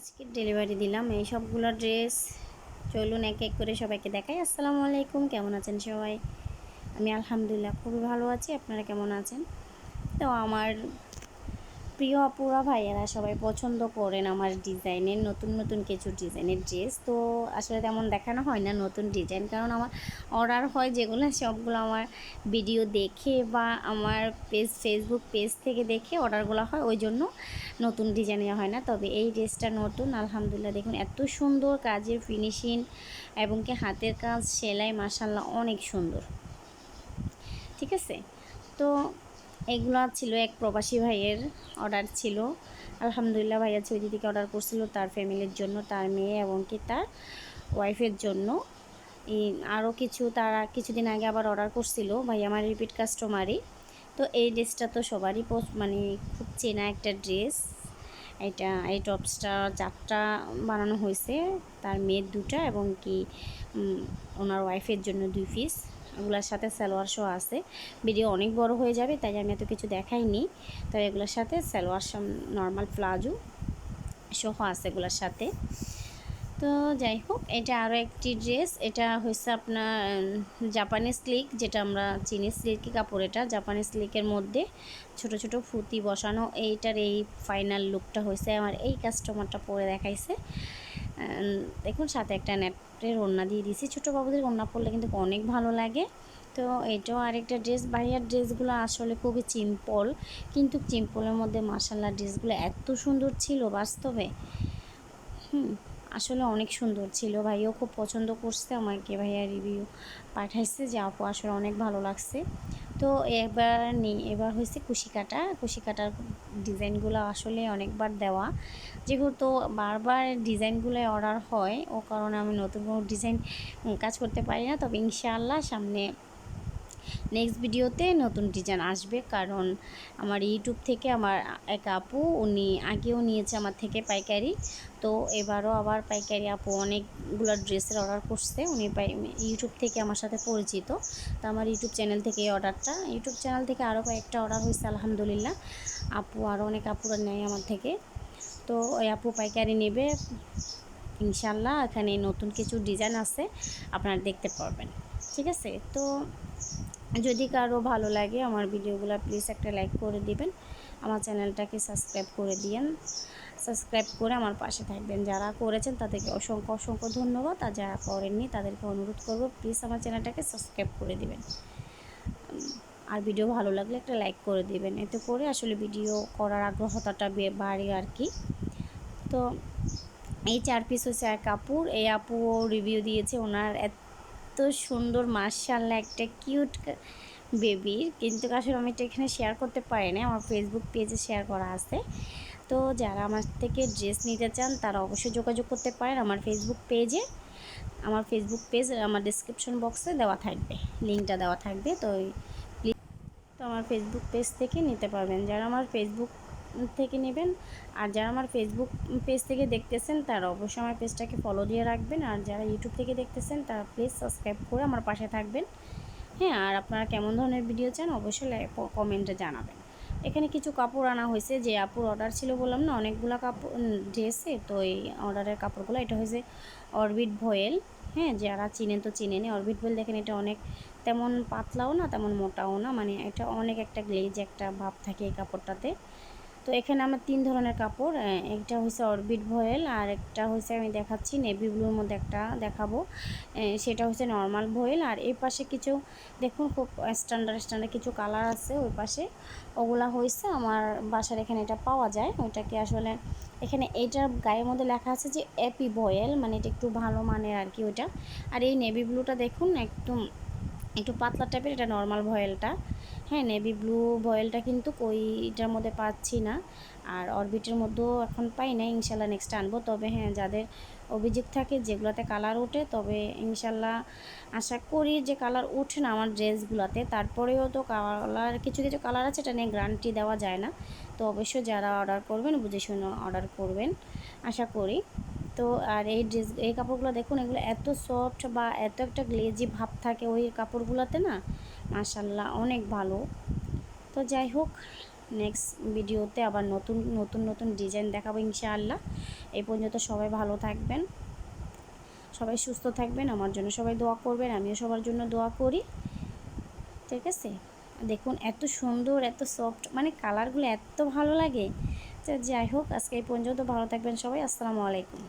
আজকে ডেলিভারি দিলাম এই সবগুলো ড্রেস। চলুন এক এক করে সবাইকে দেখাই। আসসালামু আলাইকুম, কেমন আছেন সবাই? আমি আলহামদুলিল্লাহ খুবই ভালো আছি। আপনারা কেমন আছেন? তো আমার প্রিয় আপুরা ভাইয়েরা সবাই পছন্দ করেন আমার ডিজাইনের নতুন নতুন কিছু ডিজাইনের ড্রেস। তো আসলে তেমন দেখানো হয় না নতুন ডিজাইন, কারণ আমার অর্ডার হয় যেগুলো সবগুলো আমার ভিডিও দেখে বা আমার ফেসবুক পেজ থেকে দেখে অর্ডারগুলো হয়, ওই জন্য নতুন ডিজাইনে হয় না। তবে এই ড্রেসটা নতুন, আলহামদুলিল্লাহ। দেখুন এত সুন্দর কাজের ফিনিশিং এবং কি হাতের কাজ, সেলাই, মাশাআল্লাহ অনেক সুন্দর। ঠিক আছে, তো এগুলো ছিল এক প্রবাসী ভাইয়ের অর্ডার ছিল। আলহামদুলিল্লাহ, ভাইয়া সৌদি থেকে অর্ডার করছিল তার ফ্যামিলির জন্য, তার মেয়ে এবং কি তার ওয়াইফের জন্য। আরও কিছু তারা কিছুদিন আগে আবার অর্ডার করছিল, ভাই আমার রিপিট কাস্টমারই। তো এই ড্রেসটা তো সবারই মানে খুব চেনা একটা ড্রেস। এই টপসটা 4টা বানানো হয়েছে, তার মেয়ের 2টা এবং কি ওনার ওয়াইফের জন্য 2 পিস। এগুলোর সাথে সালোয়ার শো আছে। ভিডিও অনেক বড় হয়ে যাবে, তাই আমি এত কিছু দেখাইনি। তো এগুলোর সাথে সালোয়ার নর্মাল প্লাজো সহ আছে এগুলোর সাথে। তো যাই হোক, এটা আরও একটি ড্রেস। এটা হচ্ছে আপনার জাপানি সিল্ক, যেটা আমরা চিনি সিল্কি কাপড়। এটা জাপানি সিল্কের মধ্যে ছোট ছোট ফুতি বসানো। এইটার এই ফাইনাল লুকটা হয়েছে আমার এই কাস্টমারটা পরে দেখাইছে। দেখুন সাথে একটা নেটের ওড়না দিয়ে দিয়েছি। ছোটো বাবুদের ওড়না পরলে কিন্তু অনেক ভালো লাগে। তো এটাও আরেকটা ড্রেস। ভাইয়ার ড্রেসগুলো আসলে খুবই সিম্পল, কিন্তু সিম্পলের মধ্যে মাশাআল্লাহ ড্রেসগুলো এত সুন্দর ছিল বাস্তবে। আসলে অনেক সুন্দর ছিল। ভাইও খুব পছন্দ করছে, আমাকে ভাইয়া রিভিউ পাঠাইছে যে আপু আসলে অনেক ভালো লাগছে। তো এবার হয়েছে কুশি কাটার ডিজাইনগুলো আসলে অনেকবার দেওয়া, যেহেতু বারবার ডিজাইনগুলো অর্ডার হয়, ও কারণে আমি নতুন কোনো ডিজাইন কাজ করতে পারি না। তবে ইনশাআল্লাহ সামনে নেক্সট ভিডিওতে নতুন ডিজাইন আসবে, কারণ আমার ইউটিউব থেকে আমার এক আপু, উনি আগেও নিয়েছে আমার থেকে পাইকারি। তো এবারও আবার পাইকারি আপু অনেকগুলো ড্রেসের অর্ডার করছে। উনি ইউটিউব থেকে আমার সাথে পরিচিত। তো আমার ইউটিউব চ্যানেল থেকে এই অর্ডারটা, ইউটিউব চ্যানেল থেকে আরও কয়েকটা অর্ডার হয়েছে আলহামদুলিল্লাহ। আপু আরও অনেক আপুরা নেয় আমার থেকে। তো ওই আপু পাইকারি নেবে ইনশাল্লাহ। এখানে নতুন কিছু ডিজাইন আছে, আপনারা দেখতে পারবেন। ঠিক আছে, তো যদি কারো ভালো লাগে আমার ভিডিওগুলো, প্লিজ একটা লাইক করে দিবেন, আমার চ্যানেলটাকে সাবস্ক্রাইব করে দিয়েন। সাবস্ক্রাইব করে আমার পাশে থাকবেন। যারা করেছেন তাদেরকে অসংখ্য অসংখ্য ধন্যবাদ, আর যারা করেননি তাদেরকে অনুরোধ করব প্লিজ আমার চ্যানেলটাকে সাবস্ক্রাইব করে দিবেন। আর ভিডিও ভালো লাগলে একটা লাইক করে দিবেন, এতে করে আসলে ভিডিও করার আগ্রহতাটা বাড়ে আর কি। তো এই 4 পিস হচ্ছে এক আপুর। এই আপু রিভিউ দিয়েছে, ওনার এত সুন্দর মাশাআল্লাহ একটা কিউট বেবির, কিন্তু আসলে আমি এটা এখানে শেয়ার করতে পারি না, আমার ফেসবুক পেজে শেয়ার করা আছে। তো যারা আমার থেকে ড্রেস নিতে চান তারা অবশ্যই যোগাযোগ করতে পারেন আমার ফেসবুক পেজে। আমার ফেসবুক পেজ আমার ডিসক্রিপশন বক্সে দেওয়া থাকবে, লিঙ্কটা দেওয়া থাকবে। তো প্লিজ তো আমার ফেসবুক পেজ থেকে নিতে পারবেন যারা আমার ফেসবুক থেকে নেবেন। আর যারা আমার ফেসবুক পেজ থেকে দেখতেছেন তারা অবশ্যই আমার পেজটাকে ফলো দিয়ে রাখবেন। আর যারা ইউটিউব থেকে দেখতেছেন তারা প্লিজ সাবস্ক্রাইব করে আমার পাশে থাকবেন। হ্যাঁ, আর আপনারা কেমন ধরনের ভিডিও চান অবশ্যই কমেন্টে জানাবেন। এখানে কিছু কাপড় আনা হয়েছে, যে আপুর অর্ডার ছিল বললাম না অনেকগুলো কাপড় ড্রেসে। তো এই অর্ডারের কাপড়গুলো, এটা হয়েছে অরবিট ভয়েল। হ্যাঁ, যারা চিনেন তো চিনেনি অরবিট ভয়েল। দেখেন এটা অনেক তেমন পাতলাও না তেমন মোটাও না, মানে এটা অনেক একটা গ্লেজ একটা ভাব থাকে এই কাপড়টাতে। তো এখানে আমার 3 ধরনের কাপড়। একটা হচ্ছে অরবিট ভয়েল, আর একটা হচ্ছে আমি দেখাচ্ছি নেভি ব্লুর মধ্যে একটা দেখাবো, সেটা হচ্ছে নর্মাল ভয়েল। আর এই পাশে কিছু দেখুন খুব স্ট্যান্ডার্ড কিছু কালার আছে ওই পাশে, ওগুলা হয়েছে আমার বাসার এখানে এটা পাওয়া যায়। ওইটাকে আসলে এখানে এইটার গায়ের মধ্যে লেখা আছে যে এপি ভয়েল, মানে এটা একটু ভালো মানের আর কি ওইটা। আর এই নেভি ব্লুটা দেখুন একটু পাতলা টাইপের, এটা নর্মাল ভয়েলটা। হ্যাঁ, নেভি ব্লু ভয়েলটা কিন্তু ওইটার মধ্যে পাচ্ছি না, আর অরবিটের মধ্যেও এখন পাই না। ইনশাল্লাহ নেক্সট আনবো। তবে হ্যাঁ, যাদের অভিযোগ থাকে যেগুলোতে কালার ওঠে, তবে ইনশাল্লাহ আশা করি যে কালার ওঠে না আমার ড্রেসগুলোতে। তারপরেও তো কালার কিছু কিছু কালার আছে, এটা নিয়ে গ্যারান্টি দেওয়া যায় না। তো অবশ্যই যারা অর্ডার করবেন বুঝে শুনে অর্ডার করবেন আশা করি। তো আর এই কাপড়গুলো দেখুন, এগুলো এত সফট বা এত একটা গ্লেজি ভাব থাকে ওই কাপড়গুলোতে না, মাশাল্লাহ অনেক ভালো। তো যাই হোক, নেক্সট ভিডিওতে আবার নতুন নতুন নতুন ডিজাইন দেখাবো ইনশাআল্লাহ। এই পর্যন্ত সবাই ভালো থাকবেন, সবাই সুস্থ থাকবেন, আমার জন্য সবাই দোয়া করবেন, আমিও সবার জন্য দোয়া করি। ঠিক আছে, দেখুন এত সুন্দর, এত সফট, মানে কালারগুলো এত ভালো লাগে। তো যাই হোক, আজকে এই পর্যন্ত ভালো থাকবেন সবাই। আসসালামু আলাইকুম।